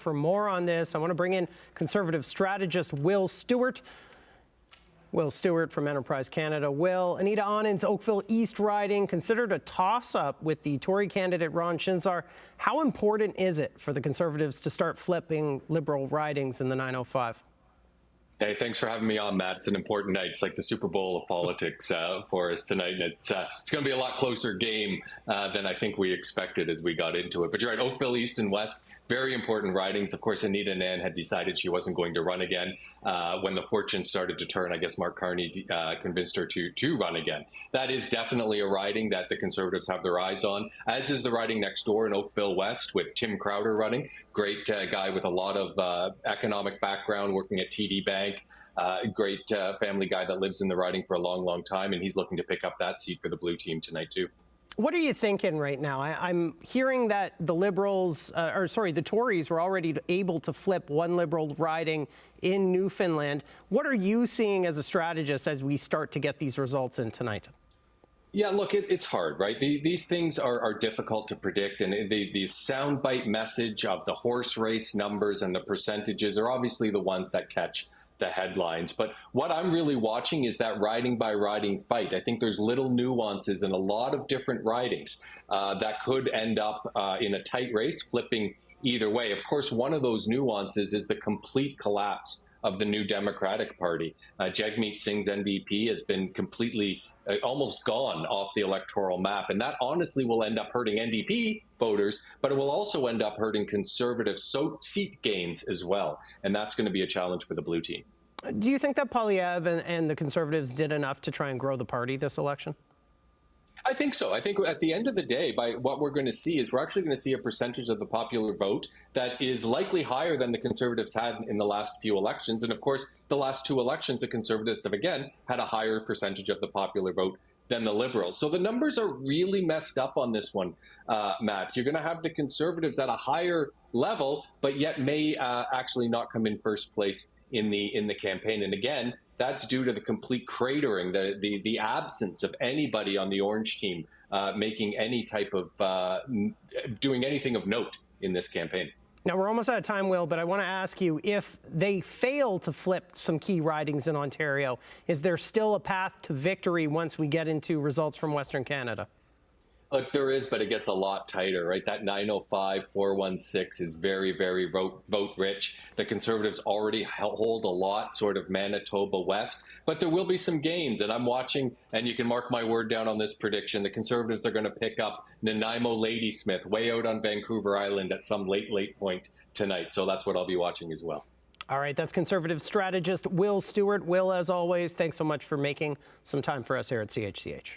for more on this. I want to bring in Conservative strategist Will Stewart. Will Stewart from Enterprise Canada. Will, Anita Anand's Oakville East riding considered a toss-up with the Tory candidate Ron Shinzar. How important is it for the Conservatives to start flipping Liberal ridings in the 905? Hey, thanks for having me on, Matt. It's an important night. It's like the Super Bowl of politics for us tonight. And it's going to be a lot closer game than I think we expected as we got into it. But you're right, Oakville East and West, very important ridings. Of course, Anita Anand had decided she wasn't going to run again. When the fortunes started to turn, I guess Mark Carney convinced her to run again. That is definitely a riding that the Conservatives have their eyes on, as is the riding next door in Oakville West with Tim Crowder running. Great guy with a lot of economic background, working at TD Bank. Great family guy that lives in the riding for a long, long time, and he's looking to pick up that seat for the blue team tonight, too. What are you thinking right now? I'm hearing that the the Tories were already able to flip one Liberal riding in Newfoundland. What are you seeing as a strategist as we start to get these results in tonight? Yeah, look, it's hard, right? These things are difficult to predict, and the soundbite message of the horse race numbers and the percentages are obviously the ones that catch the headlines. But what I'm really watching is that riding by riding fight. I think there's little nuances in a lot of different ridings that could end up in a tight race, flipping either way. Of course, one of those nuances is the complete collapse of the New Democratic Party. Jagmeet Singh's NDP has been completely almost gone off the electoral map, and that honestly will end up hurting NDP voters, but it will also end up hurting Conservative seat gains as well, and that's going to be a challenge for the blue team. Do you think that Poilievre and the Conservatives did enough to try and grow the party this election? I think so. I think at the end of the day, by what we're going to see is we're actually going to see a percentage of the popular vote that is likely higher than the Conservatives had in the last few elections. And of course, the last two elections, the Conservatives have again had a higher percentage of the popular vote than the Liberals. So the numbers are really messed up on this one, Matt. You're going to have the Conservatives at a higher level, but yet may actually not come in first place in the campaign. And again, that's due to the complete cratering, the absence of anybody on the Orange team making any type of doing anything of note in this campaign. Now, we're almost out of time, Will, but I want to ask you, if they fail to flip some key ridings in Ontario, is there still a path to victory once we get into results from Western Canada? Look, there is, but it gets a lot tighter, right? That 905, 416 is very, very vote rich. The Conservatives already hold a lot, sort of Manitoba West, but there will be some gains. And I'm watching, and you can mark my word down on this prediction, the Conservatives are going to pick up Nanaimo Ladysmith way out on Vancouver Island at some late point tonight. So that's what I'll be watching as well. All right, that's Conservative strategist Will Stewart. Will, as always, thanks so much for making some time for us here at CHCH.